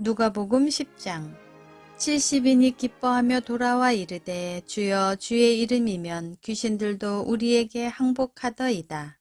누가복음 10장 70인이 기뻐하며 돌아와 이르되 주여 주의 이름이면 귀신들도 우리에게 항복하더이다.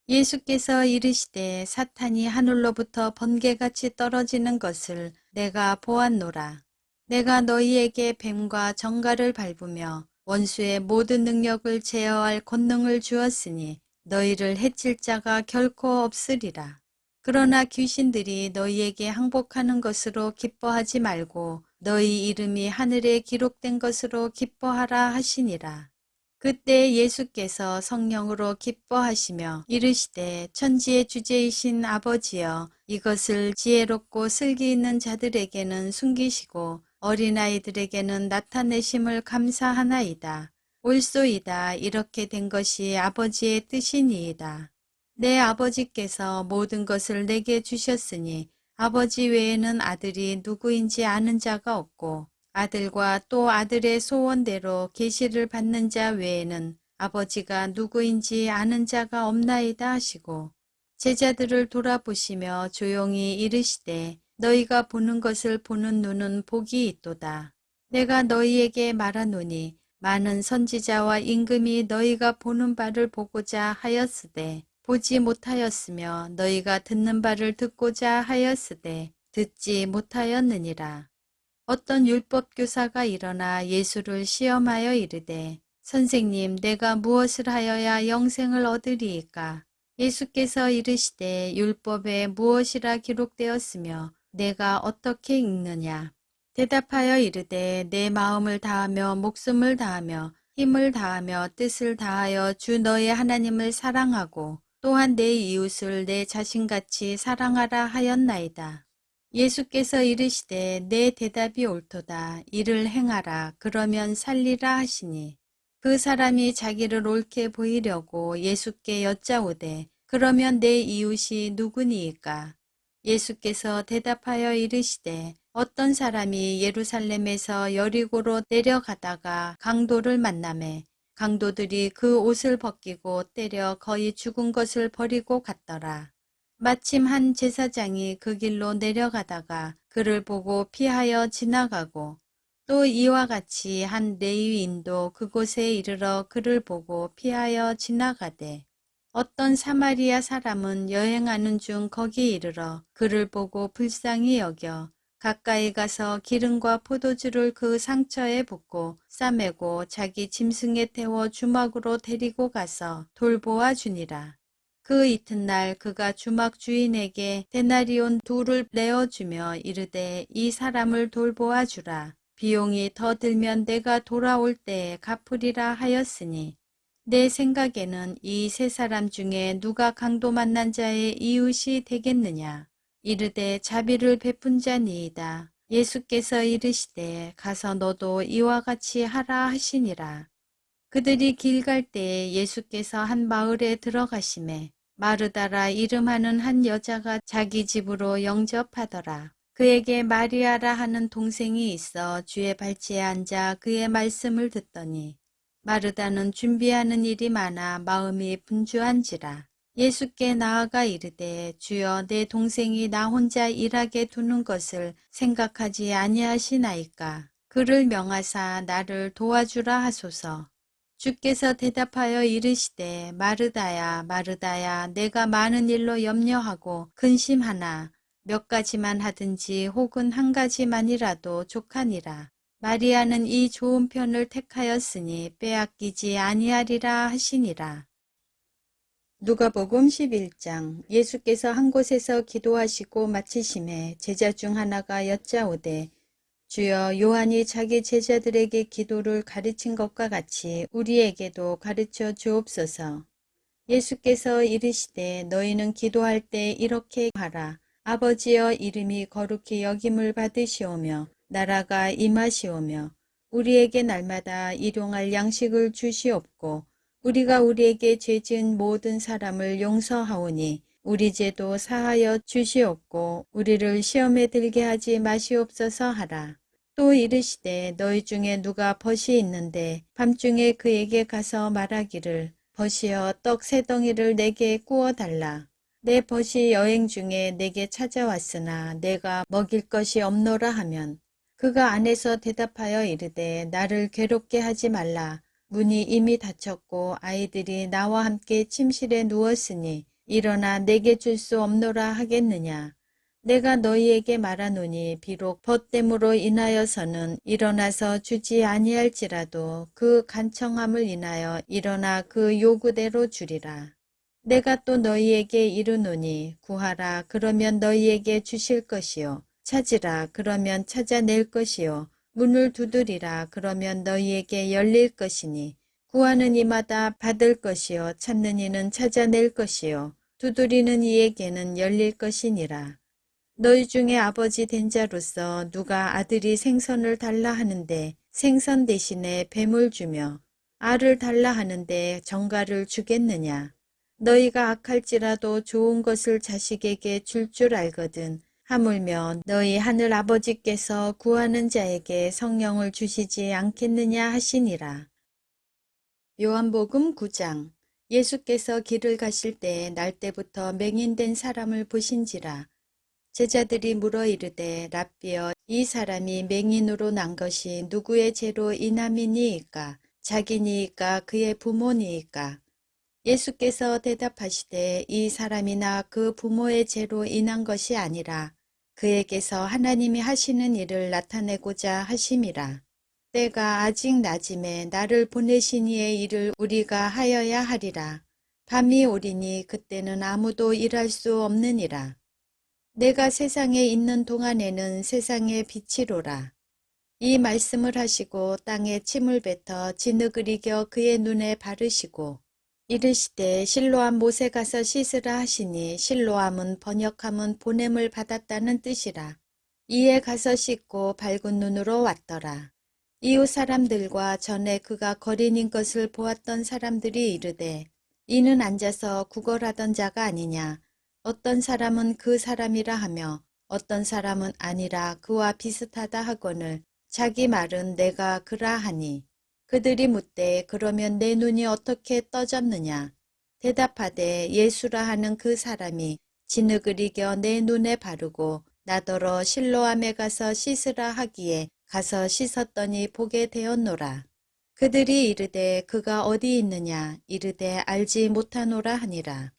예수께서 이르시되 사탄이 하늘로부터 번개같이 떨어지는 것을 내가 보았노라. 내가 너희에게 뱀과 정갈을 밟으며 원수의 모든 능력을 제어할 권능을 주었으니 너희를 해칠 자가 결코 없으리라. 그러나 귀신들이 너희에게 항복하는 것으로 기뻐하지 말고 너희 이름이 하늘에 기록된 것으로 기뻐하라 하시니라. 그때 예수께서 성령으로 기뻐하시며 이르시되 천지의 주제이신 아버지여 이것을 지혜롭고 슬기 있는 자들에게는 숨기시고 어린아이들에게는 나타내심을 감사하나이다. 옳소이다. 이렇게 된 것이 아버지의 뜻이니이다. 내 아버지께서 모든 것을 내게 주셨으니 아버지 외에는 아들이 누구인지 아는 자가 없고 아들과 또 아들의 소원대로 계시를 받는 자 외에는 아버지가 누구인지 아는 자가 없나이다 하시고 제자들을 돌아보시며 조용히 이르시되 너희가 보는 것을 보는 눈은 복이 있도다. 내가 너희에게 말하노니 많은 선지자와 임금이 너희가 보는 바를 보고자 하였으되 보지 못하였으며 너희가 듣는 바를 듣고자 하였으되 듣지 못하였느니라. 어떤 율법교사가 일어나 예수를 시험하여 이르되 선생님 내가 무엇을 하여야 영생을 얻으리이까? 예수께서 이르시되 율법에 무엇이라 기록되었으며 내가 어떻게 읽느냐? 대답하여 이르되 내 마음을 다하며 목숨을 다하며 힘을 다하며 뜻을 다하여 주 너의 하나님을 사랑하고 또한 내 이웃을 내 자신같이 사랑하라 하였나이다. 예수께서 이르시되 내 대답이 옳도다. 이를 행하라. 그러면 살리라 하시니 그 사람이 자기를 옳게 보이려고 예수께 여짜오되 그러면 내 이웃이 누구니이까? 예수께서 대답하여 이르시되 어떤 사람이 예루살렘에서 여리고로 내려가다가 강도를 만나매 강도들이 그 옷을 벗기고 때려 거의 죽은 것을 버리고 갔더라. 마침 한 제사장이 그 길로 내려가다가 그를 보고 피하여 지나가고 또 이와 같이 한 레위인도 그곳에 이르러 그를 보고 피하여 지나가되 어떤 사마리아 사람은 여행하는 중 거기 이르러 그를 보고 불쌍히 여겨 가까이 가서 기름과 포도주를 그 상처에 붓고 싸매고 자기 짐승에 태워 주막으로 데리고 가서 돌보아 주니라. 그 이튿날 그가 주막 주인에게 데나리온 2를 내어주며 이르되 이 사람을 돌보아 주라. 비용이 더 들면 내가 돌아올 때에 갚으리라 하였으니 내 생각에는 이 세 사람 중에 누가 강도 만난 자의 이웃이 되겠느냐. 이르되 자비를 베푼 자니이다. 예수께서 이르시되 가서 너도 이와 같이 하라 하시니라. 그들이 길 갈 때에 예수께서 한 마을에 들어가시매 마르다라 이름하는 한 여자가 자기 집으로 영접하더라. 그에게 마리아라 하는 동생이 있어 주의 발치에 앉아 그의 말씀을 듣더니 마르다는 준비하는 일이 많아 마음이 분주한지라. 예수께 나아가 이르되 주여 내 동생이 나 혼자 일하게 두는 것을 생각하지 아니하시나이까. 그를 명하사 나를 도와주라 하소서. 주께서 대답하여 이르시되 마르다야 마르다야 내가 많은 일로 염려하고 근심하나 몇 가지만 하든지 혹은 한 가지만이라도 족하니라. 마리아는 이 좋은 편을 택하였으니 빼앗기지 아니하리라 하시니라. 누가복음 11장 예수께서 한 곳에서 기도하시고 마치심에 제자 중 하나가 여짜오되 주여 요한이 자기 제자들에게 기도를 가르친 것과 같이 우리에게도 가르쳐 주옵소서. 예수께서 이르시되 너희는 기도할 때 이렇게 하라. 아버지여 이름이 거룩히 여김을 받으시오며 나라가 임하시오며 우리에게 날마다 일용할 양식을 주시옵고 우리가 우리에게 죄 지은 모든 사람을 용서하오니 우리 죄도 사하여 주시옵고 우리를 시험에 들게 하지 마시옵소서 하라. 또 이르시되 너희 중에 누가 벗이 있는데 밤중에 그에게 가서 말하기를 벗이여 떡 3덩이를 내게 구워 달라. 내 벗이 여행 중에 내게 찾아왔으나 내가 먹일 것이 없노라 하면 그가 안에서 대답하여 이르되 나를 괴롭게 하지 말라. 문이 이미 닫혔고 아이들이 나와 함께 침실에 누웠으니 일어나 내게 줄 수 없노라 하겠느냐. 내가 너희에게 말하노니 비록 벗됨으로 인하여서는 일어나서 주지 아니할지라도 그 간청함을 인하여 일어나 그 요구대로 주리라. 내가 또 너희에게 이르노니 구하라 그러면 너희에게 주실 것이요 찾으라 그러면 찾아낼 것이요 문을 두드리라 그러면 너희에게 열릴 것이니 구하는 이마다 받을 것이요 찾는 이는 찾아낼 것이요 두드리는 이에게는 열릴 것이니라. 너희 중에 아버지 된 자로서 누가 아들이 생선을 달라 하는데 생선 대신에 뱀을 주며 알을 달라 하는데 정갈을 주겠느냐. 너희가 악할지라도 좋은 것을 자식에게 줄 줄 알거든. 하물며 너희 하늘 아버지께서 구하는 자에게 성령을 주시지 않겠느냐 하시니라. 요한복음 9장. 예수께서 길을 가실 때에 날때부터 맹인된 사람을 보신지라. 제자들이 물어 이르되 랍비여 이 사람이 맹인으로 난 것이 누구의 죄로 인함이니이까 자기니이까 그의 부모니이까. 예수께서 대답하시되 이 사람이나 그 부모의 죄로 인한 것이 아니라 그에게서 하나님이 하시는 일을 나타내고자 하심이라. 때가 아직 낮음에 나를 보내신 이의 일을 우리가 하여야 하리라. 밤이 오리니 그때는 아무도 일할 수 없느니라. 내가 세상에 있는 동안에는 세상의 빛이로라. 이 말씀을 하시고 땅에 침을 뱉어 진흙을 이겨 그의 눈에 바르시고 이르시되 실로암 못에 가서 씻으라 하시니 실로암은 번역함은 보냄을 받았다는 뜻이라. 이에 가서 씻고 밝은 눈으로 왔더라. 이웃 사람들과 전에 그가 거린인 것을 보았던 사람들이 이르되 이는 앉아서 구걸하던 자가 아니냐. 어떤 사람은 그 사람이라 하며 어떤 사람은 아니라 그와 비슷하다 하거늘 자기 말은 내가 그라 하니 그들이 묻되 그러면 내 눈이 어떻게 떠졌느냐. 대답하되 예수라 하는 그 사람이 진흙을 이겨 내 눈에 바르고 나더러 실로암에 가서 씻으라 하기에 가서 씻었더니 보게 되었노라. 그들이 이르되 그가 어디 있느냐 이르되 알지 못하노라 하니라.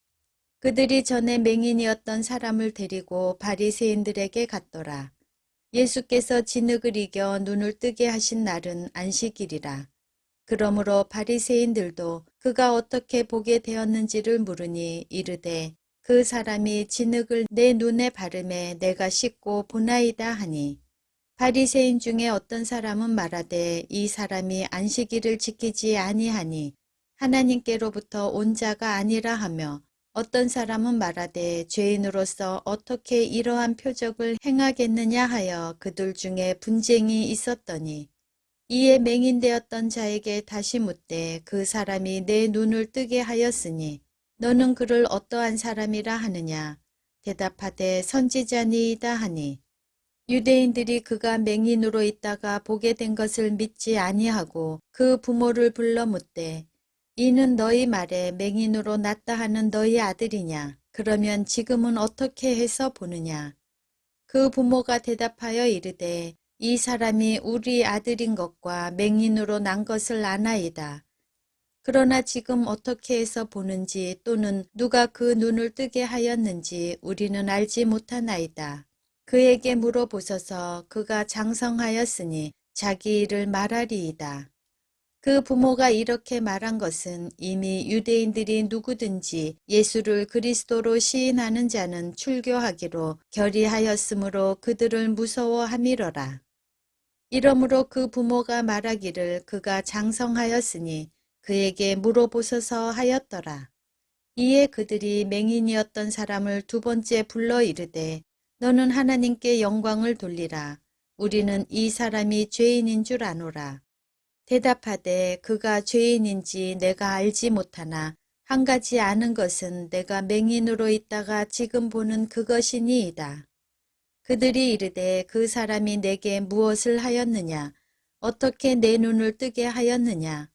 그들이 전에 맹인이었던 사람을 데리고 바리새인들에게 갔더라. 예수께서 진흙을 이겨 눈을 뜨게 하신 날은 안식일이라. 그러므로 바리새인들도 그가 어떻게 보게 되었는지를 물으니 이르되 그 사람이 진흙을 내 눈에 바르매 내가 씻고 보나이다 하니 바리새인 중에 어떤 사람은 말하되 이 사람이 안식일을 지키지 아니하니 하나님께로부터 온 자가 아니라 하며 어떤 사람은 말하되 죄인으로서 어떻게 이러한 표적을 행하겠느냐 하여 그들 중에 분쟁이 있었더니 이에 맹인되었던 자에게 다시 묻되 그 사람이 내 눈을 뜨게 하였으니 너는 그를 어떠한 사람이라 하느냐. 대답하되 선지자니이다 하니 유대인들이 그가 맹인으로 있다가 보게 된 것을 믿지 아니하고 그 부모를 불러 묻되 이는 너희 말에 맹인으로 났다 하는 너희 아들이냐. 그러면 지금은 어떻게 해서 보느냐. 그 부모가 대답하여 이르되 이 사람이 우리 아들인 것과 맹인으로 난 것을 아나이다. 그러나 지금 어떻게 해서 보는지 또는 누가 그 눈을 뜨게 하였는지 우리는 알지 못하나이다. 그에게 물어보소서. 그가 장성하였으니 자기 일을 말하리이다. 그 부모가 이렇게 말한 것은 이미 유대인들이 누구든지 예수를 그리스도로 시인하는 자는 출교하기로 결의하였으므로 그들을 무서워함이러라. 이러므로 그 부모가 말하기를 그가 장성하였으니 그에게 물어보소서 하였더라. 이에 그들이 맹인이었던 사람을 두 번째 불러 이르되 너는 하나님께 영광을 돌리라. 우리는 이 사람이 죄인인 줄 아노라. 대답하되 그가 죄인인지 내가 알지 못하나 한 가지 아는 것은 내가 맹인으로 있다가 지금 보는 그것이니이다. 그들이 이르되 그 사람이 내게 무엇을 하였느냐? 어떻게 내 눈을 뜨게 하였느냐?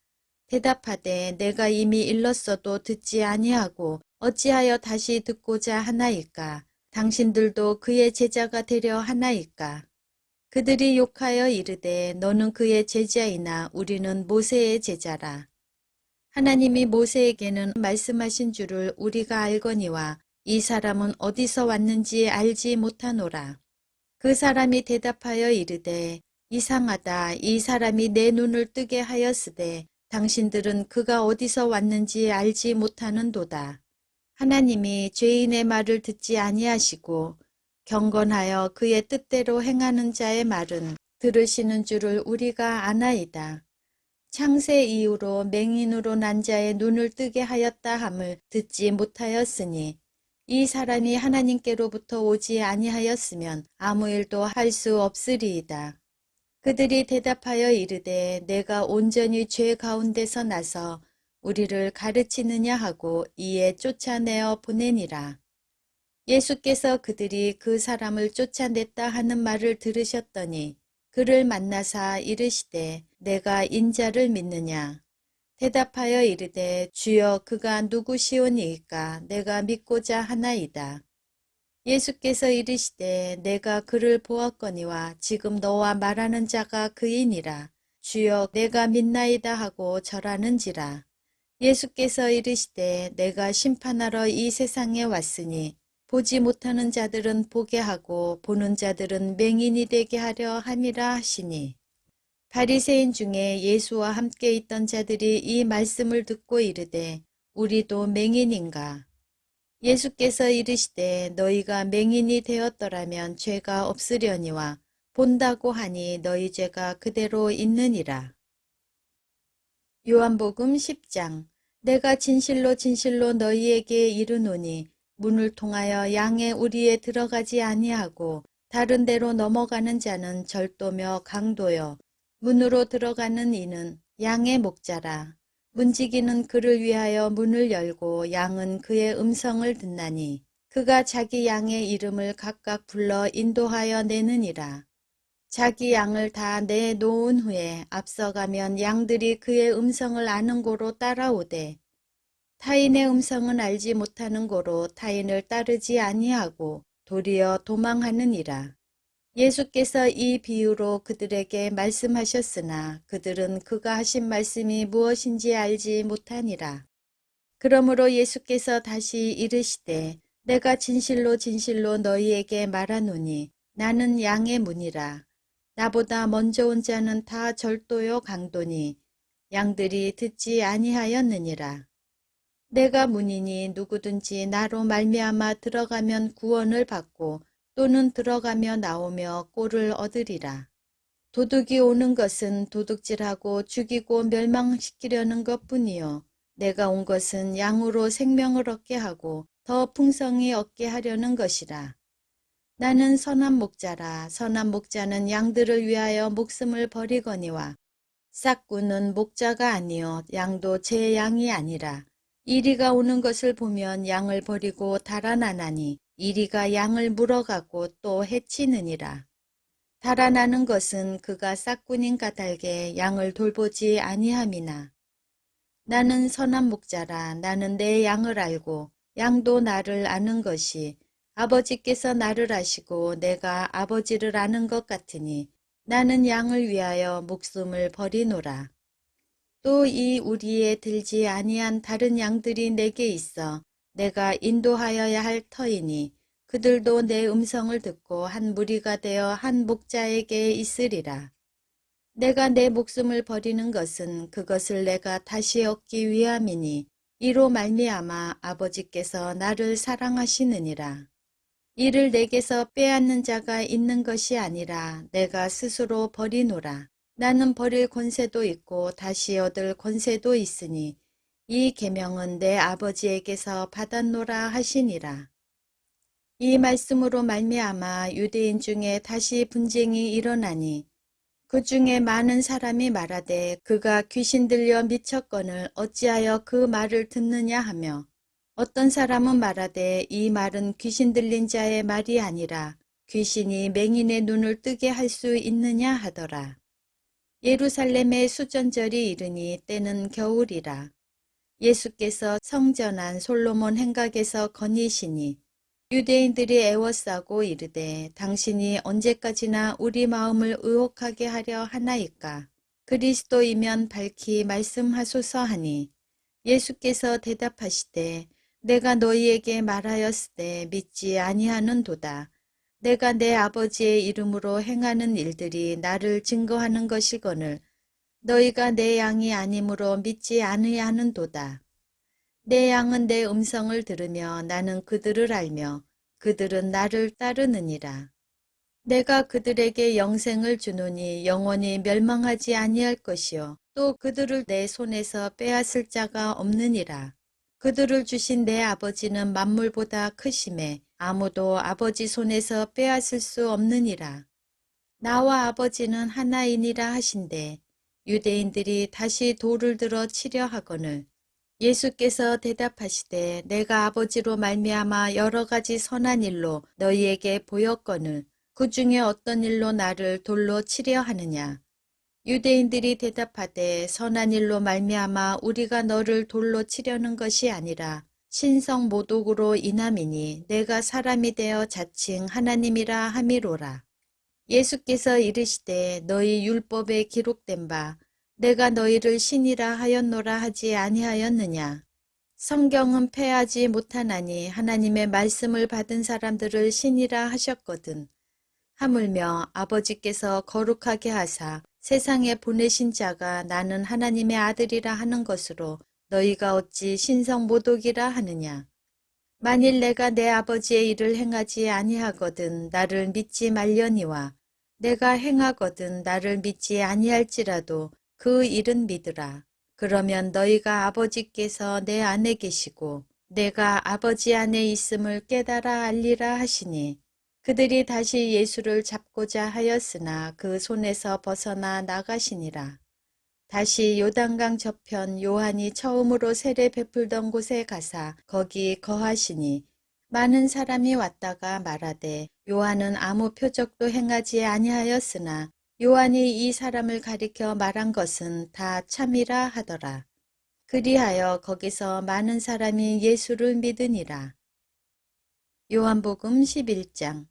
대답하되 내가 이미 일렀어도 듣지 아니하고 어찌하여 다시 듣고자 하나이까? 당신들도 그의 제자가 되려 하나이까? 그들이 욕하여 이르되 너는 그의 제자이나 우리는 모세의 제자라. 하나님이 모세에게는 말씀하신 줄을 우리가 알거니와 이 사람은 어디서 왔는지 알지 못하노라. 그 사람이 대답하여 이르되 이상하다. 이 사람이 내 눈을 뜨게 하였으되 당신들은 그가 어디서 왔는지 알지 못하는도다. 하나님이 죄인의 말을 듣지 아니하시고 경건하여 그의 뜻대로 행하는 자의 말은 들으시는 줄을 우리가 아나이다. 창세 이후로 맹인으로 난 자의 눈을 뜨게 하였다 함을 듣지 못하였으니 이 사람이 하나님께로부터 오지 아니하였으면 아무 일도 할 수 없으리이다. 그들이 대답하여 이르되 내가 온전히 죄 가운데서 나서 우리를 가르치느냐 하고 이에 쫓아내어 보내니라. 예수께서 그들이 그 사람을 쫓아냈다 하는 말을 들으셨더니 그를 만나사 이르시되 내가 인자를 믿느냐. 대답하여 이르되 주여 그가 누구시오니이까 내가 믿고자 하나이다. 예수께서 이르시되 내가 그를 보았거니와 지금 너와 말하는 자가 그이니라. 주여 내가 믿나이다 하고 절하는지라. 예수께서 이르시되 내가 심판하러 이 세상에 왔으니 보지 못하는 자들은 보게 하고 보는 자들은 맹인이 되게 하려 함이라 하시니 바리새인 중에 예수와 함께 있던 자들이 이 말씀을 듣고 이르되 우리도 맹인인가? 예수께서 이르시되 너희가 맹인이 되었더라면 죄가 없으려니와 본다고 하니 너희 죄가 그대로 있느니라. 요한복음 10장 내가 진실로 진실로 너희에게 이르노니 문을 통하여 양의 우리에 들어가지 아니하고 다른 데로 넘어가는 자는 절도며 강도요 문으로 들어가는 이는 양의 목자라. 문지기는 그를 위하여 문을 열고 양은 그의 음성을 듣나니 그가 자기 양의 이름을 각각 불러 인도하여 내느니라. 자기 양을 다 내놓은 후에 앞서가면 양들이 그의 음성을 아는 고로 따라오되 타인의 음성은 알지 못하는 고로 타인을 따르지 아니하고 도리어 도망하느니라. 예수께서 이 비유로 그들에게 말씀하셨으나 그들은 그가 하신 말씀이 무엇인지 알지 못하니라. 그러므로 예수께서 다시 이르시되 내가 진실로 진실로 너희에게 말하노니 나는 양의 문이라. 나보다 먼저 온 자는 다 절도요 강도니 양들이 듣지 아니하였느니라. 내가 문이니 누구든지 나로 말미암아 들어가면 구원을 받고 또는 들어가며 나오며 꼴을 얻으리라. 도둑이 오는 것은 도둑질하고 죽이고 멸망시키려는 것뿐이요 내가 온 것은 양으로 생명을 얻게 하고 더 풍성히 얻게 하려는 것이라. 나는 선한 목자라. 선한 목자는 양들을 위하여 목숨을 버리거니와 싹구는 목자가 아니요 양도 제 양이 아니라. 이리가 오는 것을 보면 양을 버리고 달아나나니 이리가 양을 물어가고 또 해치느니라. 달아나는 것은 그가 싹꾼인 까닭에 양을 돌보지 아니함이나. 나는 선한 목자라. 나는 내 양을 알고 양도 나를 아는 것이 아버지께서 나를 아시고 내가 아버지를 아는 것 같으니 나는 양을 위하여 목숨을 버리노라. 또 이 우리에 들지 아니한 다른 양들이 내게 있어 내가 인도하여야 할 터이니 그들도 내 음성을 듣고 한 무리가 되어 한 목자에게 있으리라. 내가 내 목숨을 버리는 것은 그것을 내가 다시 얻기 위함이니 이로 말미암아 아버지께서 나를 사랑하시느니라. 이를 내게서 빼앗는 자가 있는 것이 아니라 내가 스스로 버리노라. 나는 버릴 권세도 있고 다시 얻을 권세도 있으니 이 계명은 내 아버지에게서 받았노라 하시니라. 이 말씀으로 말미암아 유대인 중에 다시 분쟁이 일어나니 그 중에 많은 사람이 말하되 그가 귀신 들려 미쳤거늘 어찌하여 그 말을 듣느냐 하며 어떤 사람은 말하되 이 말은 귀신 들린 자의 말이 아니라 귀신이 맹인의 눈을 뜨게 할 수 있느냐 하더라. 예루살렘의 수전절이 이르니 때는 겨울이라. 예수께서 성전한 솔로몬 행각에서 거니시니 유대인들이 애워싸고 이르되 당신이 언제까지나 우리 마음을 의혹하게 하려 하나이까. 그리스도이면 밝히 말씀하소서 하니 예수께서 대답하시되 내가 너희에게 말하였으되 믿지 아니하는도다. 내가 내 아버지의 이름으로 행하는 일들이 나를 증거하는 것이거늘 너희가 내 양이 아니므로 믿지 아니하는도다. 내 양은 내 음성을 들으며 나는 그들을 알며 그들은 나를 따르느니라. 내가 그들에게 영생을 주노니 영원히 멸망하지 아니할 것이요 또 그들을 내 손에서 빼앗을 자가 없느니라. 그들을 주신 내 아버지는 만물보다 크심에 아무도 아버지 손에서 빼앗을 수 없느니라. 나와 아버지는 하나이니라 하신대 유대인들이 다시 돌을 들어 치려 하거늘 예수께서 대답하시되 내가 아버지로 말미암아 여러 가지 선한 일로 너희에게 보였거늘 그 중에 어떤 일로 나를 돌로 치려 하느냐. 유대인들이 대답하되 선한 일로 말미암아 우리가 너를 돌로 치려는 것이 아니라 신성 모독으로 인함이니 내가 사람이 되어 자칭 하나님이라 함이로라. 예수께서 이르시되 너희 율법에 기록된 바 내가 너희를 신이라 하였노라 하지 아니하였느냐. 성경은 패하지 못하나니 하나님의 말씀을 받은 사람들을 신이라 하셨거든. 하물며 아버지께서 거룩하게 하사 세상에 보내신 자가 나는 하나님의 아들이라 하는 것으로 너희가 어찌 신성 모독이라 하느냐. 만일 내가 내 아버지의 일을 행하지 아니하거든 나를 믿지 말려니와 내가 행하거든 나를 믿지 아니할지라도 그 일은 믿으라. 그러면 너희가 아버지께서 내 안에 계시고 내가 아버지 안에 있음을 깨달아 알리라 하시니 그들이 다시 예수를 잡고자 하였으나 그 손에서 벗어나 나가시니라. 다시 요단강 저편 요한이 처음으로 세례 베풀던 곳에 가사 거기 거하시니 많은 사람이 왔다가 말하되 요한은 아무 표적도 행하지 아니하였으나 요한이 이 사람을 가리켜 말한 것은 다 참이라 하더라. 그리하여 거기서 많은 사람이 예수를 믿으니라. 요한복음 11장.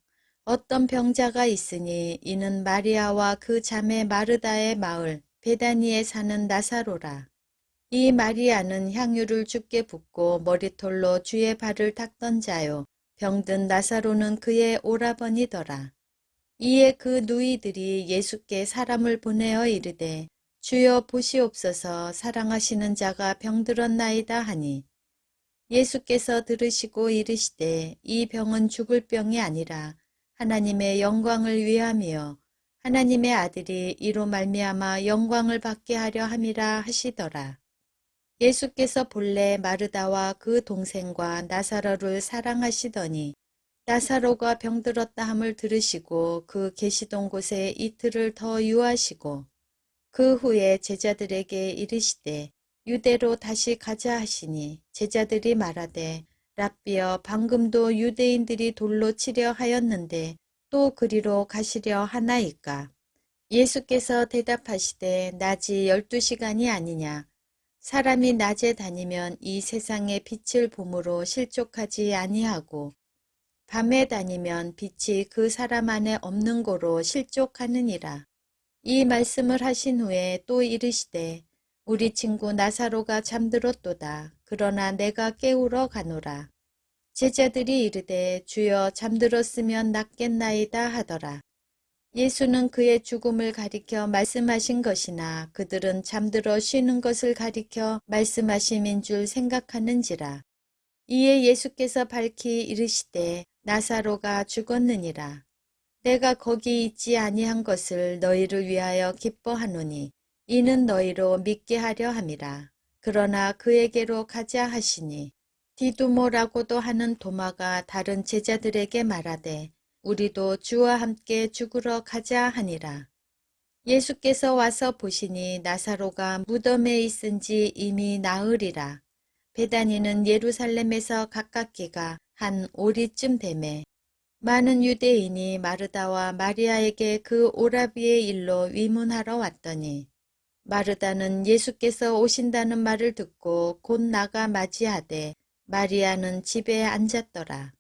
어떤 병자가 있으니 이는 마리아와 그 자매 마르다의 마을 베다니에 사는 나사로라. 이 마리아는 향유를 주께 붓고 머리털로 주의 발을 닦던 자요. 병든 나사로는 그의 오라버니더라. 이에 그 누이들이 예수께 사람을 보내어 이르되 주여 보시옵소서 사랑하시는 자가 병들었나이다 하니 예수께서 들으시고 이르시되 이 병은 죽을 병이 아니라 하나님의 영광을 위함이요 하나님의 아들이 이로 말미암아 영광을 받게 하려 함이라 하시더라. 예수께서 본래 마르다와 그 동생과 나사로를 사랑하시더니 나사로가 병들었다 함을 들으시고 그 계시던 곳에 이틀을 더 유하시고 그 후에 제자들에게 이르시되 유대로 다시 가자 하시니 제자들이 말하되 랍비여 방금도 유대인들이 돌로 치려 하였는데 또 그리로 가시려 하나이까. 예수께서 대답하시되 낮이 12시간이 아니냐. 사람이 낮에 다니면 이 세상의 빛을 봄으로 실족하지 아니하고 밤에 다니면 빛이 그 사람 안에 없는 고로 실족하느니라. 이 말씀을 하신 후에 또 이르시되 우리 친구 나사로가 잠들었도다. 그러나 내가 깨우러 가노라. 제자들이 이르되 주여 잠들었으면 낫겠나이다 하더라. 예수는 그의 죽음을 가리켜 말씀하신 것이나 그들은 잠들어 쉬는 것을 가리켜 말씀하심인 줄 생각하는지라. 이에 예수께서 밝히 이르시되 나사로가 죽었느니라. 내가 거기 있지 아니한 것을 너희를 위하여 기뻐하노니 이는 너희로 믿게 하려 함이라. 그러나 그에게로 가자 하시니 디두모라고도 하는 도마가 다른 제자들에게 말하되 우리도 주와 함께 죽으러 가자 하니라. 예수께서 와서 보시니 나사로가 무덤에 있은지 이미 나으리라. 베다니는 예루살렘에서 가깝기가 한 오리쯤 되매 많은 유대인이 마르다와 마리아에게 그 오라비의 일로 위문하러 왔더니 마르다는 예수께서 오신다는 말을 듣고 곧 나가 맞이하되 마리아는 집에 앉았더라.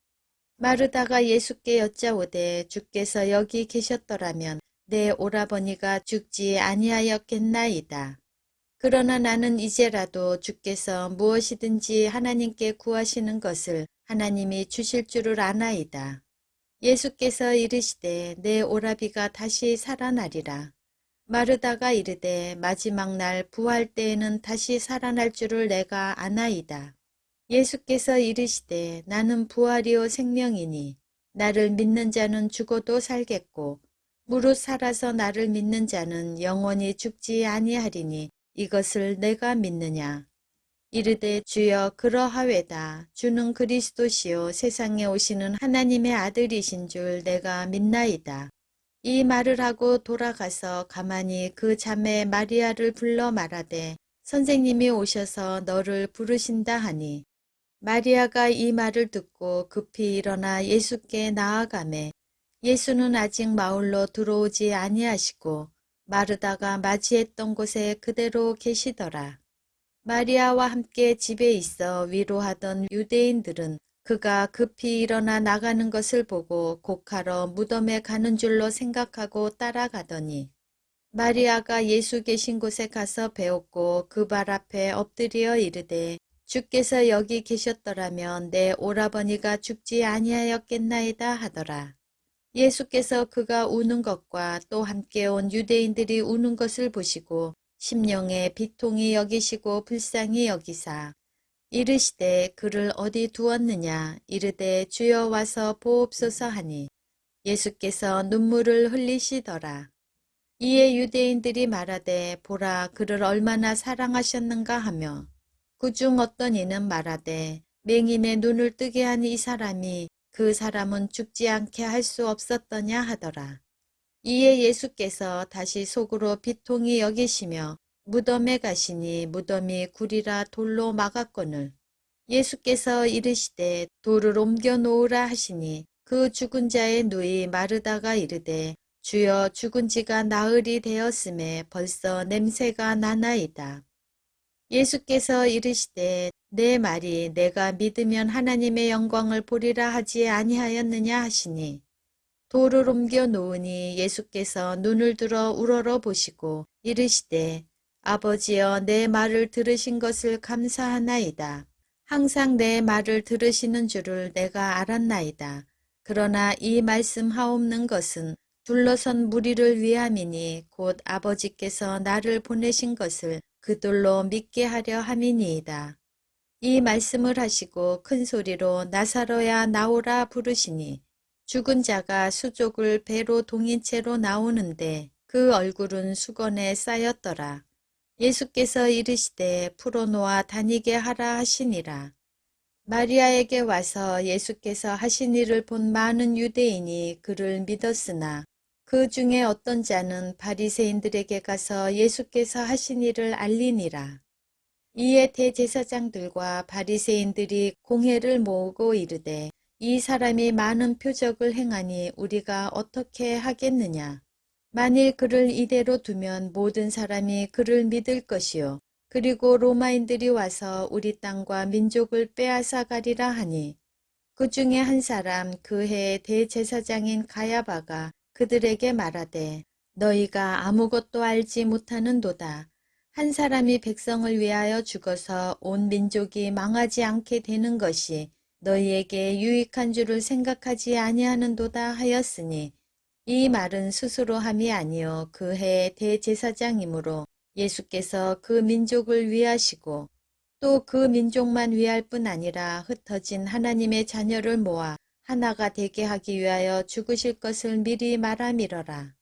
마르다가 예수께 여짜오되 주께서 여기 계셨더라면 내 오라버니가 죽지 아니하였겠나이다. 그러나 나는 이제라도 주께서 무엇이든지 하나님께 구하시는 것을 하나님이 주실 줄을 아나이다. 예수께서 이르시되 내 오라비가 다시 살아나리라. 마르다가 이르되 마지막 날 부활 때에는 다시 살아날 줄을 내가 아나이다. 예수께서 이르시되 나는 부활이요 생명이니 나를 믿는 자는 죽어도 살겠고 무릇 살아서 나를 믿는 자는 영원히 죽지 아니하리니 이것을 내가 믿느냐. 이르되 주여 그러하외다. 주는 그리스도시요 세상에 오시는 하나님의 아들이신 줄 내가 믿나이다. 이 말을 하고 돌아가서 가만히 그 자매 마리아를 불러 말하되 선생님이 오셔서 너를 부르신다 하니 마리아가 이 말을 듣고 급히 일어나 예수께 나아가매 예수는 아직 마을로 들어오지 아니하시고 마르다가 맞이했던 곳에 그대로 계시더라. 마리아와 함께 집에 있어 위로하던 유대인들은 그가 급히 일어나 나가는 것을 보고 곡하러 무덤에 가는 줄로 생각하고 따라가더니 마리아가 예수 계신 곳에 가서 배웠고 그 발 앞에 엎드려 이르되 주께서 여기 계셨더라면 내 오라버니가 죽지 아니하였겠나이다 하더라. 예수께서 그가 우는 것과 또 함께 온 유대인들이 우는 것을 보시고 심령에 비통히 여기시고 불쌍히 여기사 이르시되 그를 어디 두었느냐 이르되 주여 와서 보옵소서 하니 예수께서 눈물을 흘리시더라. 이에 유대인들이 말하되 보라 그를 얼마나 사랑하셨는가 하며 그중 어떤 이는 말하되 맹인의 눈을 뜨게 한 이 사람이 그 사람은 죽지 않게 할 수 없었더냐 하더라. 이에 예수께서 다시 속으로 비통히 여기시며 무덤에 가시니 무덤이 굴이라 돌로 막았거늘 예수께서 이르시되 돌을 옮겨 놓으라 하시니 그 죽은 자의 누이 마르다가 이르되 주여 죽은 지가 나흘이 되었음에 벌써 냄새가 나나이다. 예수께서 이르시되 내 말이 내가 믿으면 하나님의 영광을 보리라 하지 아니하였느냐 하시니 돌을 옮겨 놓으니 예수께서 눈을 들어 우러러 보시고 이르시되 아버지여 내 말을 들으신 것을 감사하나이다. 항상 내 말을 들으시는 줄을 내가 알았나이다. 그러나 이 말씀하옵는 것은 둘러선 무리를 위함이니 곧 아버지께서 나를 보내신 것을 그들로 믿게 하려 함이니이다. 이 말씀을 하시고 큰 소리로 나사로야 나오라 부르시니 죽은 자가 수족을 배로 동인 채로 나오는데 그 얼굴은 수건에 쌓였더라. 예수께서 이르시되 풀어놓아 다니게 하라 하시니라. 마리아에게 와서 예수께서 하신 일을 본 많은 유대인이 그를 믿었으나 그 중에 어떤 자는 바리새인들에게 가서 예수께서 하신 일을 알리니라. 이에 대제사장들과 바리새인들이 공회를 모으고 이르되 이 사람이 많은 표적을 행하니 우리가 어떻게 하겠느냐. 만일 그를 이대로 두면 모든 사람이 그를 믿을 것이요. 그리고 로마인들이 와서 우리 땅과 민족을 빼앗아 가리라 하니 그 중에 한 사람 그 해의 대제사장인 가야바가 그들에게 말하되 너희가 아무것도 알지 못하는도다. 한 사람이 백성을 위하여 죽어서 온 민족이 망하지 않게 되는 것이 너희에게 유익한 줄을 생각하지 아니하는도다 하였으니 이 말은 스스로 함이 아니요 그 해의 대제사장이므로 예수께서 그 민족을 위하시고 또 그 민족만 위할 뿐 아니라 흩어진 하나님의 자녀를 모아 하나가 되게 하기 위하여 죽으실 것을 미리 말함이러라.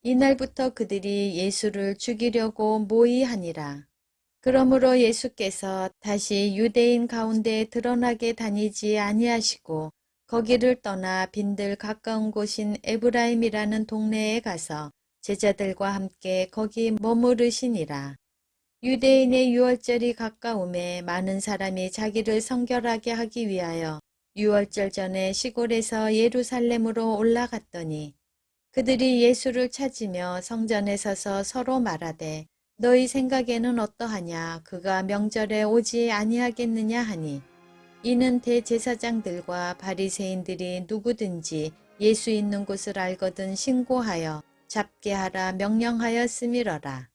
이날부터 그들이 예수를 죽이려고 모의하니라. 그러므로 예수께서 다시 유대인 가운데 드러나게 다니지 아니하시고 거기를 떠나 빈들 가까운 곳인 에브라임이라는 동네에 가서 제자들과 함께 거기 머무르시니라. 유대인의 유월절이 가까움에 많은 사람이 자기를 성결하게 하기 위하여 유월절 전에 시골에서 예루살렘으로 올라갔더니 그들이 예수를 찾으며 성전에 서서 서로 말하되 너희 생각에는 어떠하냐? 그가 명절에 오지 아니하겠느냐 하니 이는 대제사장들과 바리새인들이 누구든지 예수 있는 곳을 알거든 신고하여 잡게 하라 명령하였음이러라.